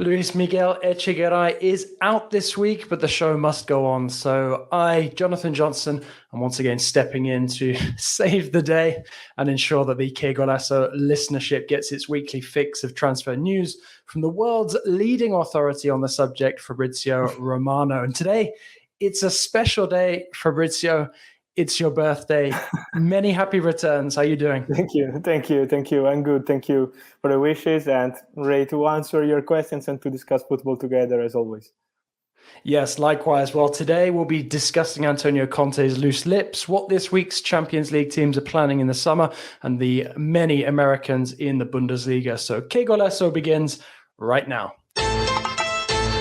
Luis Miguel Echegaray is out this week, but the show must go on. So I, Jonathan Johnson, am once again stepping in to save the day and ensure that the Qué Golazo listenership gets its weekly fix of transfer news from the world's leading authority on the subject, Fabrizio Romano. And today, it's a special day, Fabrizio. It's your birthday. Many happy returns. How are you doing? Thank you. I'm good. Thank you for the wishes and ready to answer your questions and to discuss football together as always. Yes, likewise. Well, today we'll be discussing Antonio Conte's loose lips, what this week's Champions League teams are planning in the summer, and the many Americans in the Bundesliga. So Qué Golazo begins right now.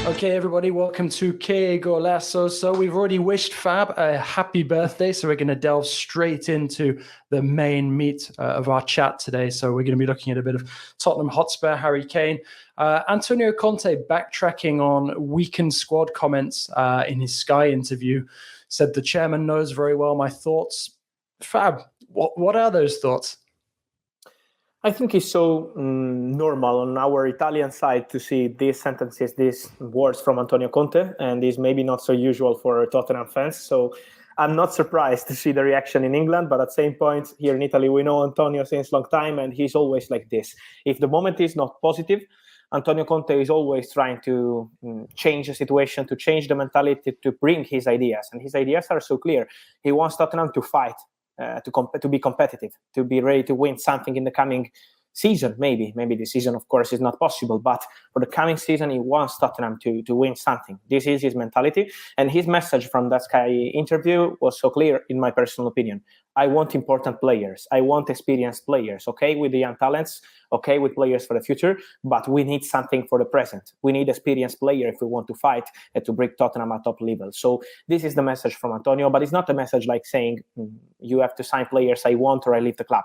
Okay, everybody, welcome to Qué Golazo. So we've already wished Fab a happy birthday, so we're going to delve straight into the main meat of our chat today. So we're going to be looking at a bit of Tottenham Hotspur, Harry Kane. Antonio Conte, backtracking on weakened squad comments in his Sky interview, said the chairman knows very well my thoughts. Fab, what are those thoughts? I think it's so normal on our Italian side to see these sentences, these words from Antonio Conte, and it's maybe not so usual for Tottenham fans. So I'm not surprised to see the reaction in England, but at the same point, here in Italy, we know Antonio since a long time, and he's always like this. If the moment is not positive, Antonio Conte is always trying to change the situation, to change the mentality, to bring his ideas. And his ideas are so clear. He wants Tottenham to fight. To be competitive, to be ready to win something in the coming season. Maybe this season, of course, is not possible. But for the coming season, he wants Tottenham to win something. This is his mentality. And his message from that Sky interview was so clear, in my personal opinion. I want important players. I want experienced players, okay, with the young talents, okay, with players for the future, but we need something for the present. We need experienced players if we want to fight and to bring Tottenham at top level. So this is the message from Antonio, but it's not a message like saying you have to sign players I want or I leave the club.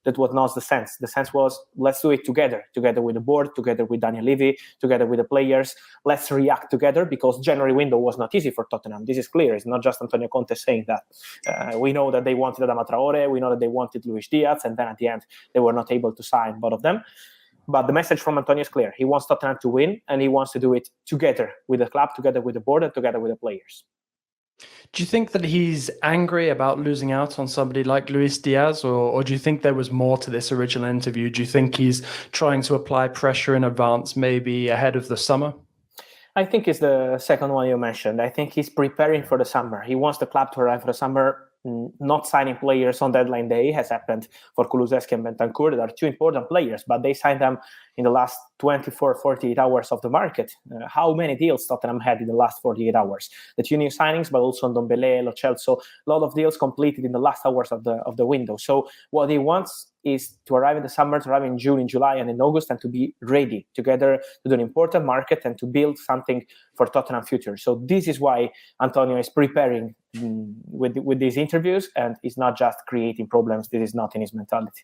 That was not the sense. The sense was, let's do it together with the board, together with Daniel Levy, together with the players. Let's react together, because January window was not easy for Tottenham. This is clear. It's not just Antonio Conte saying that. We know that they wanted Adama Traore. We know that they wanted Luis Diaz. And then at the end, they were not able to sign both of them. But the message from Antonio is clear. He wants Tottenham to win, and he wants to do it together with the club, together with the board, and together with the players. Do you think that he's angry about losing out on somebody like Luis Diaz, or do you think there was more to this original interview? Do you think he's trying to apply pressure in advance, maybe ahead of the summer? I think it's the second one you mentioned. I think he's preparing for the summer. He wants the club to arrive for the summer, not signing players on deadline day, has happened for Kulusevski and Bentancur. They are two important players, but they signed them in the last 24, 48 hours of the market. How many deals Tottenham had in the last 48 hours? The two new signings, but also Ndombele, Lo Celso, a lot of deals completed in the last hours of the window. So what he wants is to arrive in the summer, to arrive in June, in July, and in August, and to be ready together to do an important market and to build something for Tottenham future. So this is why Antonio is preparing with these interviews, and is not just creating problems. This is not in his mentality.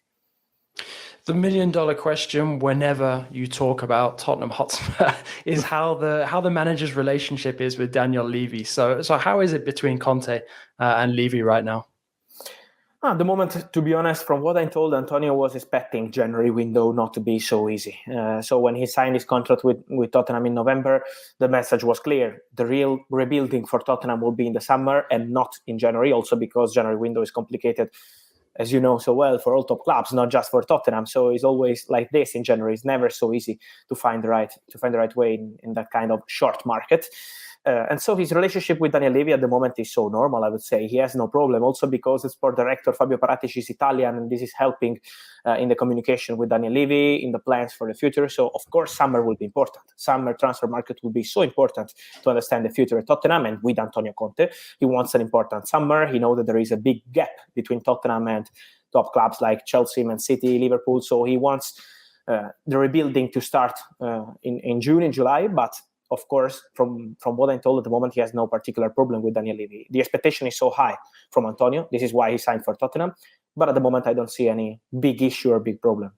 The $1 million question whenever you talk about Tottenham Hotspur is how the manager's relationship is with Daniel Levy. So how is it between Conte and Levy right now? At the moment, to be honest, from what I'm told, Antonio was expecting January window not to be so easy. So when he signed his contract with Tottenham in November, the message was clear. The real rebuilding for Tottenham will be in the summer and not in January, also because January window is complicated, as you know so well, for all top clubs, not just for Tottenham. So it's always like this in January. It's never so easy to find the right way in that kind of short market. And so his relationship with Daniel Levy at the moment is so normal, I would say. He has no problem, also because the sport director, Fabio Paratici, is Italian, and this is helping in the communication with Daniel Levy, in the plans for the future. So, of course, summer will be important. Summer transfer market will be so important to understand the future at Tottenham, and with Antonio Conte. He wants an important summer. He knows that there is a big gap between Tottenham and top clubs like Chelsea, Man City, Liverpool. So he wants the rebuilding to start in June, in July, but of course, from what I'm told at the moment, he has no particular problem with Daniel Levy. The expectation is so high from Antonio. This is why he signed for Tottenham. But at the moment, I don't see any big issue or big problem.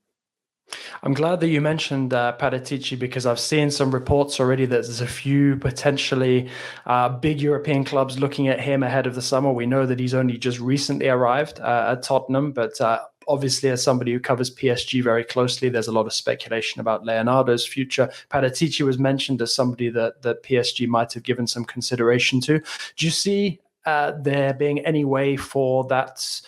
I'm glad that you mentioned Paratici, because I've seen some reports already that there's a few potentially big European clubs looking at him ahead of the summer. We know that he's only just recently arrived at Tottenham, but obviously, as somebody who covers PSG very closely, there's a lot of speculation about Leonardo's future. Paratici was mentioned as somebody that PSG might have given some consideration to. Do you see there being any way for that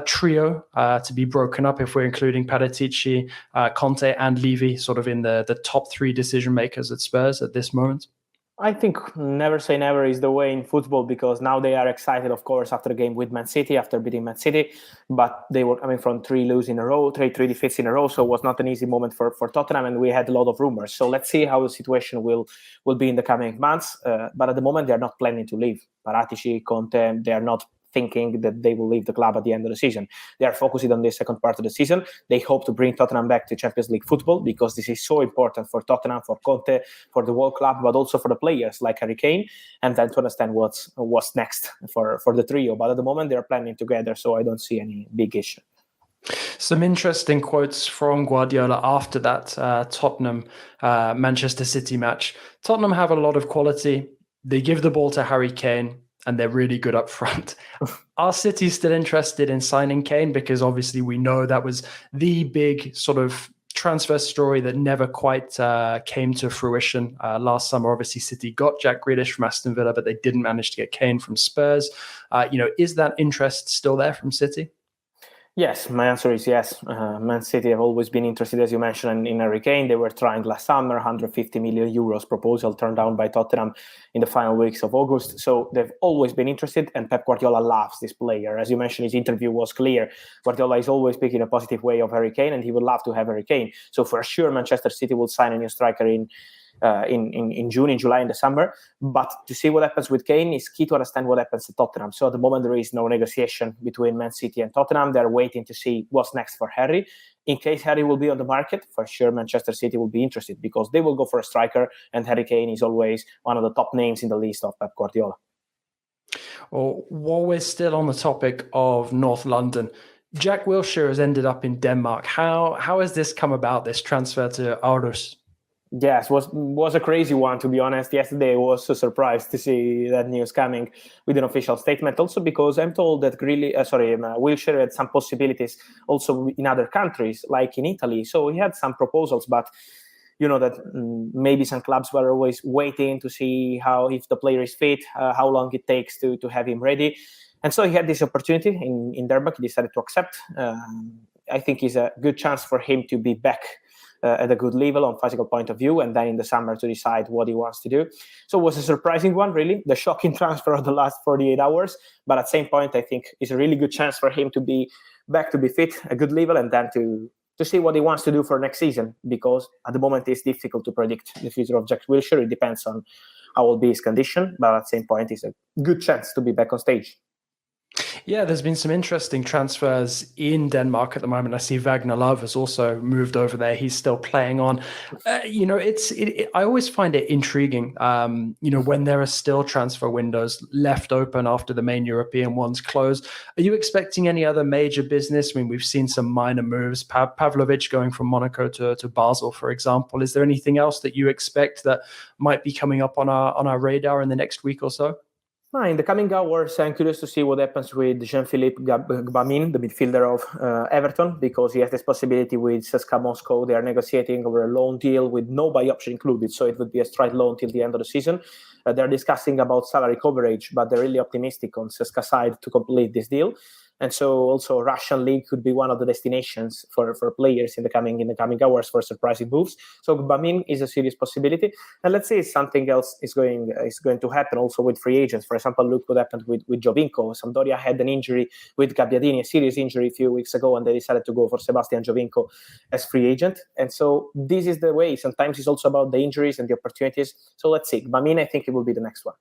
trio to be broken up, if we're including Paratici, Conte, and Levy, sort of in the top three decision makers at Spurs at this moment? I think never say never is the way in football, because now they are excited, of course, after the game with Man City, after beating Man City. But they were coming from three defeats in a row, so it was not an easy moment for Tottenham, and we had a lot of rumors. So let's see how the situation will be in the coming months. But at the moment, they are not planning to leave. Paratici, Conte, they are not thinking that they will leave the club at the end of the season. They are focusing on the second part of the season. They hope to bring Tottenham back to Champions League football, because this is so important for Tottenham, for Conte, for the whole club, but also for the players like Harry Kane, and then to understand what's next for the trio. But at the moment, they're planning together, so I don't see any big issue. Some interesting quotes from Guardiola after that Tottenham Manchester City match. Tottenham have a lot of quality. They give the ball to Harry Kane, and they're really good up front. Are City still interested in signing Kane? Because obviously we know that was the big sort of transfer story that never quite came to fruition. Last summer, obviously, City got Jack Grealish from Aston Villa, but they didn't manage to get Kane from Spurs. Is that interest still there from City? Yes, my answer is yes. Man City have always been interested, as you mentioned, in Harry Kane. They were trying last summer, 150 million euros proposal turned down by Tottenham in the final weeks of August. So they've always been interested, and Pep Guardiola loves this player. As you mentioned, his interview was clear. Guardiola is always speaking a positive way of Harry Kane, and he would love to have Harry Kane. So for sure, Manchester City will sign a new striker in June, in July, in the summer. But to see what happens with Kane is key to understand what happens to Tottenham. So at the moment, there is no negotiation between Man City and Tottenham. They're waiting to see what's next for Harry. In case Harry will be on the market, for sure Manchester City will be interested, because they will go for a striker, and Harry Kane is always one of the top names in the list of Pep Guardiola. Well, while we're still on the topic of North London, Jack Wilshere has ended up in Denmark. How has this come about, this transfer to Aarhus? Yes, was a crazy one, to be honest. Yesterday I was so surprised to see that news coming with an official statement. Also because I'm told that Wilshere had some possibilities also in other countries, like in Italy. So he had some proposals, but you know that maybe some clubs were always waiting to see if the player is fit, how long it takes to have him ready. And so he had this opportunity in Denmark. He decided to accept. I think it's a good chance for him to be back at a good level on physical point of view, and then in the summer to decide what he wants to do. So it was a surprising one, really, the shocking transfer of the last 48 hours. But at the same point, I think it's a really good chance for him to be back, to be fit, a good level, and then to see what he wants to do for next season, because at the moment it's difficult to predict the future of Jack Wilshere. It depends on how will be his condition, but at the same point, it's a good chance to be back on stage. Yeah, there's been some interesting transfers in Denmark at the moment. I see Wagner Love has also moved over there. He's still playing on. I always find it intriguing, when there are still transfer windows left open after the main European ones close. Are you expecting any other major business? I mean, we've seen some minor moves, Pavlovic going from Monaco to Basel, for example. Is there anything else that you expect that might be coming up on our radar in the next week or so? In the coming hours, I'm curious to see what happens with Jean-Philippe Gbamin, the midfielder of Everton, because he has this possibility with CSKA Moscow. They are negotiating over a loan deal with no buy option included, so it would be a straight loan till the end of the season. They're discussing about salary coverage, but they're really optimistic on CSKA side to complete this deal. And so also Russian league could be one of the destinations for players in the coming hours for surprising moves. So Gbamin is a serious possibility. And let's see if something else is going to happen also with free agents. For example, look what happened with Giovinco. Sampdoria had an injury with Gabbiadini, a serious injury a few weeks ago, and they decided to go for Sebastian Giovinco as free agent. And so this is the way. Sometimes it's also about the injuries and the opportunities. So let's see. Gbamin, I think it will be the next one.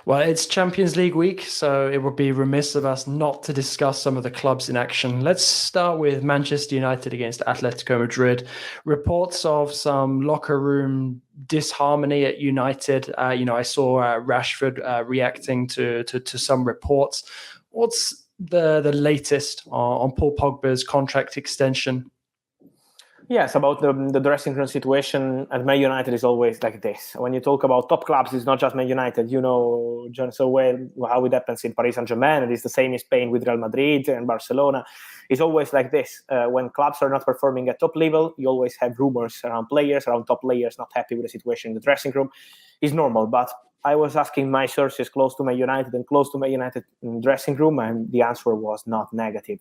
Well, it's Champions League week, so it would be remiss of us not to discuss some of the clubs in action. Let's start with Manchester United against Atletico Madrid. Reports of some locker room disharmony at United. I saw Rashford reacting to some reports. What's the latest on Paul Pogba's contract extension? Yes, about the dressing room situation at Man United is always like this. When you talk about top clubs, it's not just Man United. You know, John, so well how it happens in Paris Saint-Germain, and it's the same in Spain with Real Madrid and Barcelona. It's always like this. When clubs are not performing at top level, you always have rumors around top players not happy with the situation in the dressing room. It's normal, but I was asking my sources close to Man United and close to Man United dressing room, and the answer was not negative.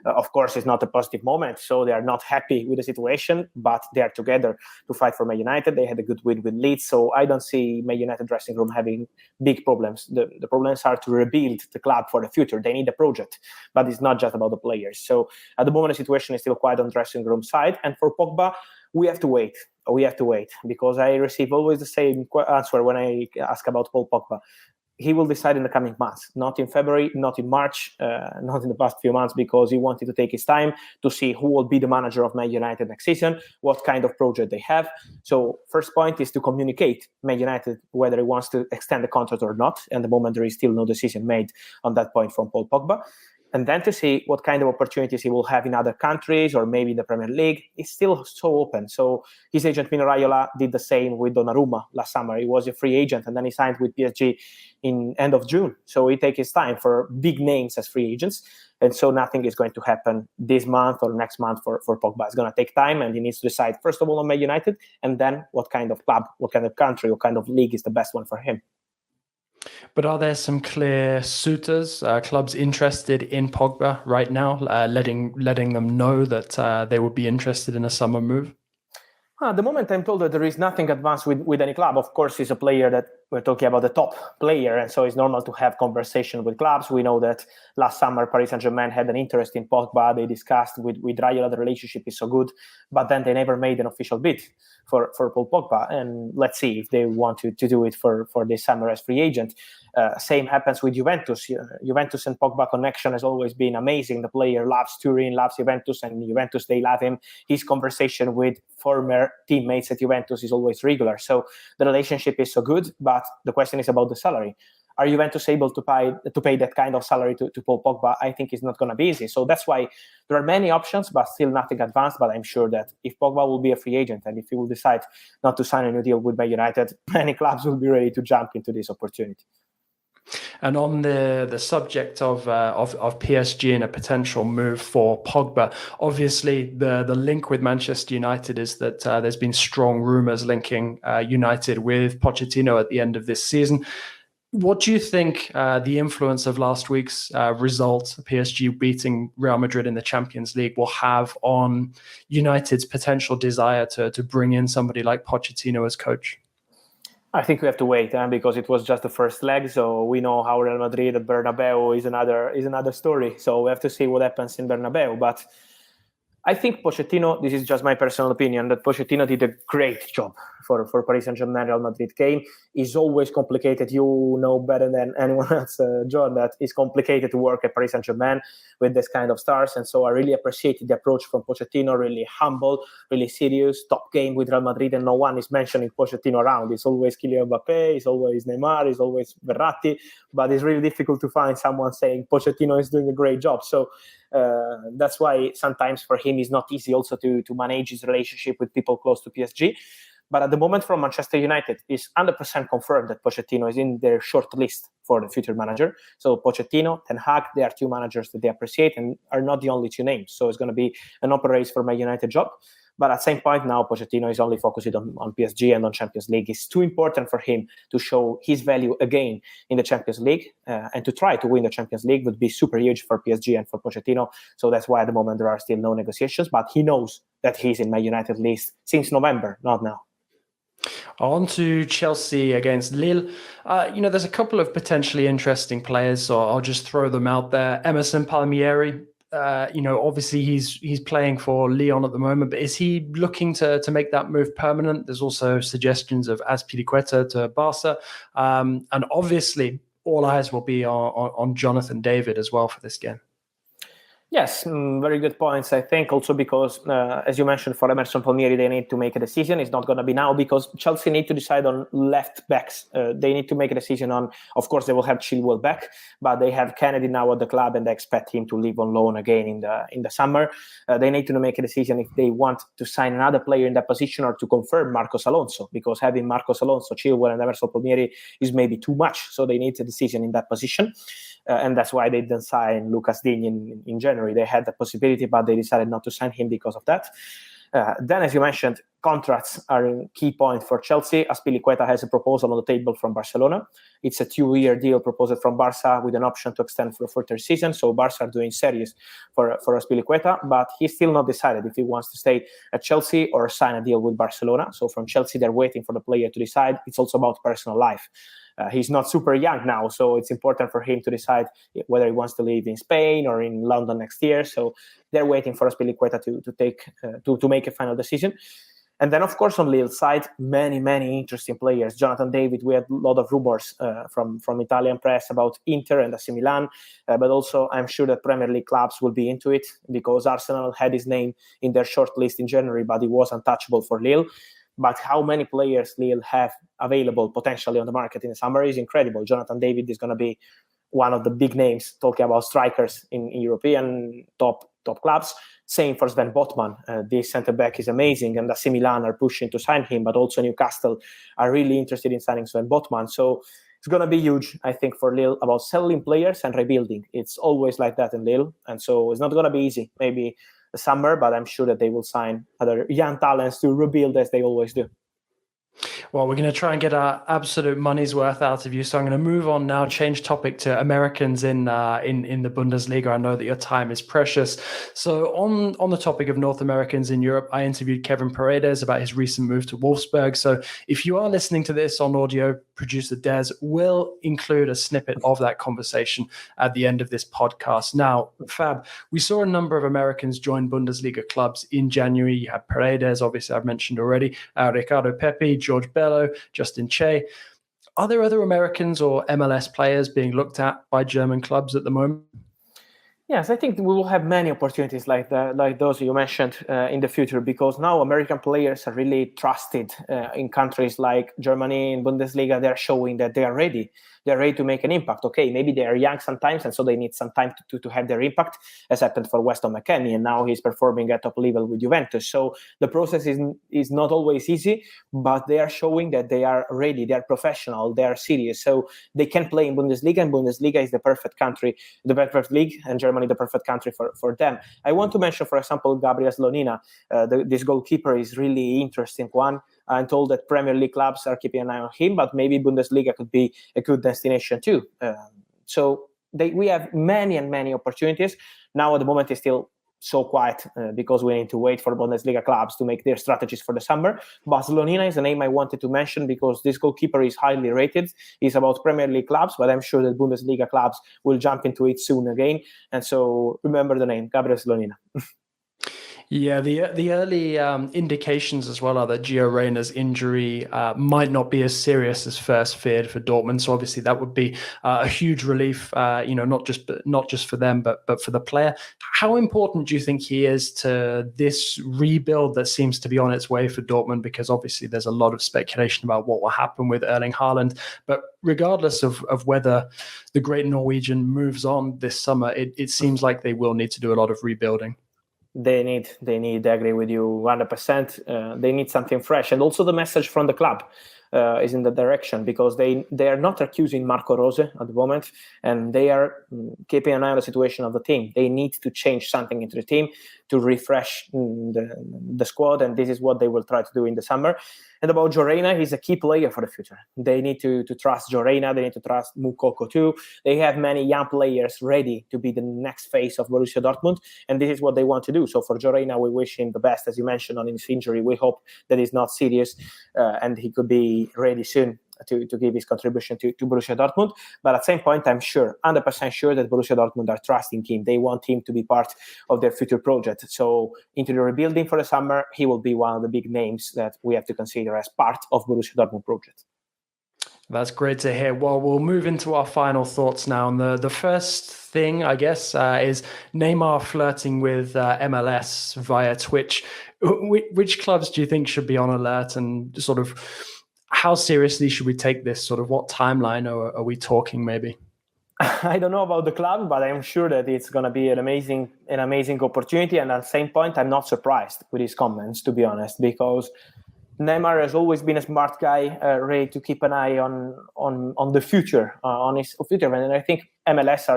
Of course, it's not a positive moment, so they are not happy with the situation, but they are together to fight for Man United. They had a good win with Leeds, so I don't see Man United dressing room having big problems. The problems are to rebuild the club for the future. They need a project, but it's not just about the players. So at the moment, the situation is still quiet on the dressing room side, and for Pogba, we have to wait. We have to wait, because I receive always the same answer when I ask about Paul Pogba. He will decide in the coming months, not in February, not in March, not in the past few months, because he wanted to take his time to see who will be the manager of Man United next season, what kind of project they have. So first point is to communicate Man United whether he wants to extend the contract or not. And at the moment, there is still no decision made on that point from Paul Pogba. And then to see what kind of opportunities he will have in other countries or maybe in the Premier League. It's still so open. So his agent Mino Raiola did the same with Donnarumma last summer. He was a free agent and then he signed with PSG in end of June. So he takes his time for big names as free agents. And so nothing is going to happen this month or next month for Pogba. It's going to take time, and he needs to decide, first of all, on Man United, and then what kind of club, what kind of country, what kind of league is the best one for him. But are there some clear suitors, clubs interested in Pogba right now, letting them know that they would be interested in a summer move? At the moment, I'm told that there is nothing advanced with any club. Of course, he's a player that we're talking about, the top player, and so it's normal to have conversation with clubs. We know that last summer, Paris Saint-Germain had an interest in Pogba. They discussed with Raiola, the relationship is so good, but then they never made an official bid for Paul Pogba. And let's see if they want to do it for this summer as free agent. Same happens with Juventus. Juventus and Pogba connection has always been amazing. The player loves Turin, loves Juventus, and Juventus, they love him. His conversation with former teammates at Juventus is always regular. So the relationship is so good, but the question is about the salary. Are Juventus able to pay that kind of salary to Paul Pogba? I think it's not going to be easy. So that's why there are many options, but still nothing advanced. But I'm sure that if Pogba will be a free agent and if he will decide not to sign a new deal with Man United, many clubs will be ready to jump into this opportunity. And on the subject of PSG and a potential move for Pogba, obviously the link with Manchester United is that there's been strong rumours linking United with Pochettino at the end of this season. What do you think the influence of last week's result, PSG beating Real Madrid in the Champions League, will have on United's potential desire to bring in somebody like Pochettino as coach? I think we have to wait, because it was just the first leg. So we know how Real Madrid at Bernabeu is another story. So we have to see what happens in Bernabeu. But I think Pochettino, this is just my personal opinion, that Pochettino did a great job for Paris Saint-Germain, Real Madrid game. It's always complicated. You know better than anyone else, John, that it's complicated to work at Paris Saint-Germain with this kind of stars. And so I really appreciated the approach from Pochettino, really humble, really serious, top game with Real Madrid, and no one is mentioning Pochettino around. It's always Kylian Mbappé, it's always Neymar, it's always Verratti, but it's really difficult to find someone saying Pochettino is doing a great job. So that's why sometimes for him it's not easy also to manage his relationship with people close to PSG. But at the moment from Manchester United, it's 100% confirmed that Pochettino is in their short list for the future manager. So Pochettino, Ten Hag, they are two managers that they appreciate and are not the only two names. So it's going to be an open race for my United job. But at the same point now, Pochettino is only focused on PSG and on Champions League. It's too important for him to show his value again in the Champions League. And to try to win the Champions League would be super huge for PSG and for Pochettino. So that's why at the moment there are still no negotiations. But he knows that he's in my United list since November, not now. On to Chelsea against Lille. There's a couple of potentially interesting players, so I'll just throw them out there. Emerson Palmieri, obviously he's playing for Lyon at the moment, but is he looking to make that move permanent? There's also suggestions of Azpilicueta to Barca. And obviously all eyes will be on Jonathan David as well for this game. Yes, very good points. I think also because, as you mentioned, for Emerson Palmieri, they need to make a decision. It's not going to be now because Chelsea need to decide on left backs. They need to make a decision on, of course, they will have Chilwell back, but they have Kennedy now at the club and they expect him to leave on loan again in the summer. They need to make a decision if they want to sign another player in that position or to confirm Marcos Alonso, because having Marcos Alonso, Chilwell, and Emerson Palmieri is maybe too much. So they need a decision in that position. And that's why they didn't sign Lucas Digne in January. They had the possibility, but they decided not to sign him because of that. Then, as you mentioned, contracts are a key point for Chelsea. Azpilicueta has a proposal on the table from Barcelona. It's a 2-year deal proposed from Barca with an option to extend for a further season. So Barca are doing serious for Azpilicueta, but he's still not decided if he wants to stay at Chelsea or sign a deal with Barcelona. So from Chelsea, they're waiting for the player to decide. It's also about personal life. He's not super young now, so it's important for him to decide whether he wants to live in Spain or in London next year. So they're waiting for Azpilicueta to make a final decision. And then, of course, on Lille's side, many interesting players. Jonathan David, we had a lot of rumors from Italian press about Inter and AC Milan, but also I'm sure that Premier League clubs will be into it because Arsenal had his name in their short list in January, but he was untouchable for Lille. But how many players Lille have available potentially on the market in the summer is incredible. Jonathan David is going to be one of the big names talking about strikers in European top clubs. Same for Sven Botman. This centre-back is amazing, and AC Milan are pushing to sign him, but also Newcastle are really interested in signing Sven Botman. So it's going to be huge, I think, for Lille about selling players and rebuilding. It's always like that in Lille, and so it's not going to be easy. Maybe the summer, but I'm sure that they will sign other young talents to rebuild as they always do. Well, we're going to try and get our absolute money's worth out of you. So I'm going to move on now, change topic to Americans in the Bundesliga. I know that your time is precious. So on the topic of North Americans in Europe, I interviewed Kevin Paredes about his recent move to Wolfsburg. So if you are listening to this on audio, producer Des will include a snippet of that conversation at the end of this podcast. Now, Fab, we saw a number of Americans join Bundesliga clubs in January. You had Paredes, obviously I've mentioned already, Ricardo Pepi, George Bello, Justin Che. Are there other Americans or MLS players being looked at by German clubs at the moment? Yes, I think we will have many opportunities like those you mentioned in the future, because now American players are really trusted in countries like Germany and Bundesliga. They're showing that they are ready. They're ready to make an impact. Okay, maybe they are young sometimes, and so they need some time to have their impact, as happened for Weston McKennie, and now he's performing at top level with Juventus. So the process is not always easy, but they are showing that they are ready, they are professional, they are serious. So they can play in Bundesliga, and Bundesliga is the perfect country, the perfect league, and Germany the perfect country for them. I want to mention, for example, Gabriel Slonina. This goalkeeper is really interesting one. I'm told that Premier League clubs are keeping an eye on him, but maybe Bundesliga could be a good destination too. So we have many opportunities. Now at the moment it's still so quiet because we need to wait for Bundesliga clubs to make their strategies for the summer. But Slonina is a name I wanted to mention because this goalkeeper is highly rated. He's about Premier League clubs, but I'm sure that Bundesliga clubs will jump into it soon again. And so remember the name, Gabriel Slonina. Yeah, the early indications as well are that Gio Reyna's injury might not be as serious as first feared for Dortmund. So obviously that would be a huge relief, not just for them, but for the player. How important do you think he is to this rebuild that seems to be on its way for Dortmund? Because obviously there's a lot of speculation about what will happen with Erling Haaland. But regardless of whether the great Norwegian moves on this summer, it seems like they will need to do a lot of rebuilding. They need, I agree with you 100%. They need something fresh. And also the message from the club is in the direction, because they are not accusing Marco Rose at the moment, and they are keeping an eye on the situation of the team. They need to change something into the team to refresh the squad, and this is what they will try to do in the summer. And about Gio Reyna, he's a key player for the future. They need to trust Gio Reyna. They need to trust Moukoko too. They have many young players ready to be the next face of Borussia Dortmund, and this is what they want to do. So for Gio Reyna, we wish him the best. As you mentioned on his injury, we hope that he's not serious and he could be ready soon to give his contribution to Borussia Dortmund. But at the same point, I'm sure, 100% sure, that Borussia Dortmund are trusting him. They want him to be part of their future project. So into the rebuilding for the summer, he will be one of the big names that we have to consider as part of Borussia Dortmund project. That's great to hear. Well, we'll move into our final thoughts now. And the first thing, I guess, is Neymar flirting with MLS via Twitch. Which clubs do you think should be on alert, and sort of how seriously should we take this? Sort of what timeline are we talking maybe? I don't know about the club, but I'm sure that it's going to be an amazing opportunity. And at the same point, I'm not surprised with his comments, to be honest, because Neymar has always been a smart guy, ready to keep an eye on the future, on his future. And I think MLS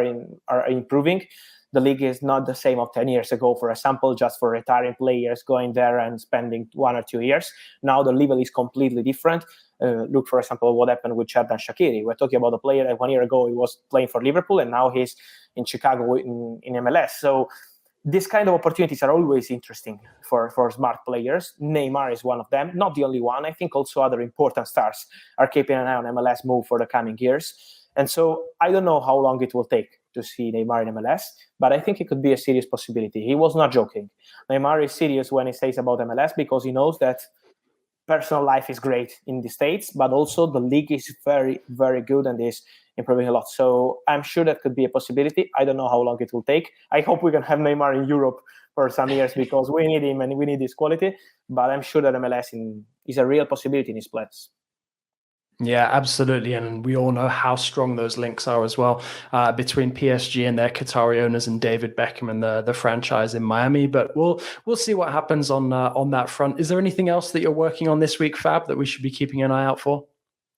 are improving. The league is not the same of 10 years ago, for example, just for retiring players going there and spending 1 or 2 years. Now the level is completely different. Look, for example, what happened with Xherdan Shaqiri. We're talking about a player that 1 year ago he was playing for Liverpool, and now he's in Chicago in MLS. So these kind of opportunities are always interesting for smart players. Neymar is one of them, not the only one. I think also other important stars are keeping an eye on MLS move for the coming years. And so I don't know how long it will take to see Neymar in MLS, but I think it could be a serious possibility. He was not joking. Neymar is serious when he says about MLS because he knows that personal life is great in the States, but also the league is very, very good and is improving a lot. So I'm sure that could be a possibility. I don't know how long it will take. I hope we can have Neymar in Europe for some years because we need him and we need his quality. But I'm sure that MLS is a real possibility in his plans. Yeah, absolutely. And we all know how strong those links are as well, between PSG and their Qatari owners and David Beckham and the franchise in Miami. But we'll see what happens on that front. Is there anything else that you're working on this week, Fab, that we should be keeping an eye out for?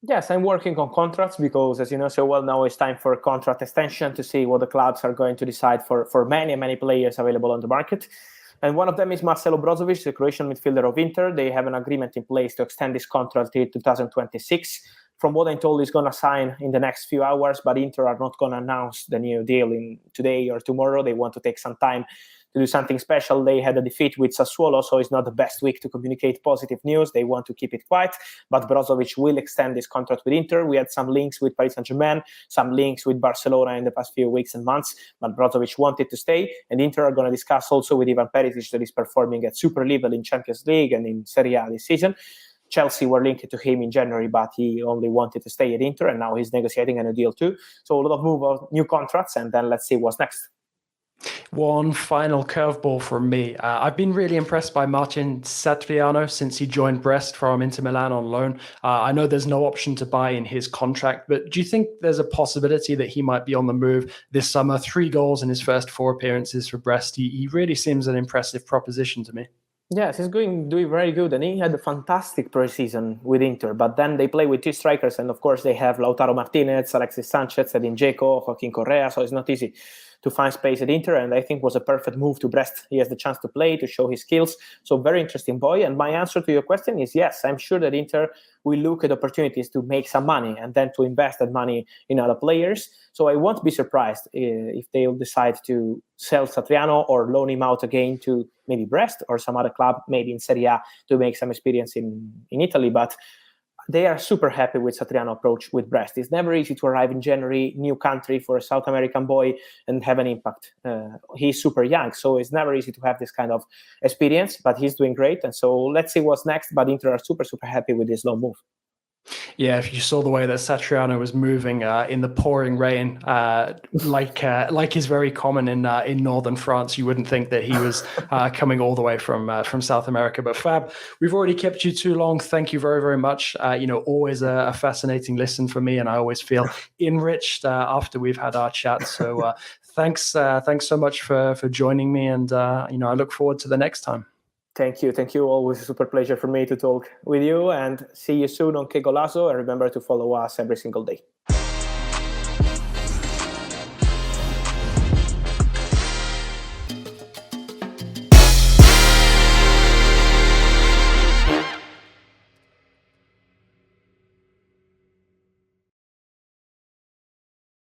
Yes, I'm working on contracts because, as you know so well, now it's time for contract extension to see what the clubs are going to decide for many players available on the market. And one of them is Marcelo Brozovic, the Croatian midfielder of Inter. They have an agreement in place to extend his contract till 2026. From what I'm told, he's going to sign in the next few hours, but Inter are not going to announce the new deal in today or tomorrow. They want to take some time to do something special. They had a defeat with Sassuolo, so it's not the best week to communicate positive news. They want to keep it quiet, but Brozovic will extend his contract with Inter. We had some links with Paris Saint-Germain, some links with Barcelona in the past few weeks and months, but Brozovic wanted to stay, and Inter are going to discuss also with Ivan Perisic that is performing at super level in Champions League and in Serie A this season. Chelsea were linked to him in January, but he only wanted to stay at Inter, and now he's negotiating a new deal too. So a lot of move of new contracts, and then let's see what's next. One final curveball from me. I've been really impressed by Marcin Satriano since he joined Brest from Inter Milan on loan. I know there's no option to buy in his contract, but do you think there's a possibility that he might be on the move this summer? 3 goals in his first 4 appearances for Brest. He really seems an impressive proposition to me. Yes, he's doing very good, and he had a fantastic pre-season with Inter. But then they play with 2 strikers, and of course they have Lautaro Martinez, Alexis Sanchez, Edin Dzeko, Joaquin Correa, so it's not easy to find space at Inter, and I think was a perfect move to Brest. He has the chance to play, to show his skills. So very interesting boy. And my answer to your question is yes, I'm sure that Inter will look at opportunities to make some money and then to invest that money in other players. So I won't be surprised if they'll decide to sell Satriano or loan him out again to maybe Brest or some other club, maybe in Serie A, to make some experience in Italy. But they are super happy with Satriano's approach with Brest. It's never easy to arrive in January, new country for a South American boy and have an impact. He's super young, so it's never easy to have this kind of experience, but he's doing great. And so let's see what's next. But Inter are super happy with this loan move. Yeah, if you saw the way that Satriano was moving in the pouring rain, like is very common in northern France, you wouldn't think that he was coming all the way from South America. But Fab, we've already kept you too long. Thank you very much. Always a fascinating listen for me, and I always feel enriched after we've had our chat. So thanks so much for joining me, and I look forward to the next time. Thank you. Always a super pleasure for me to talk with you, and see you soon on Qué Golazo. And remember to follow us every single day.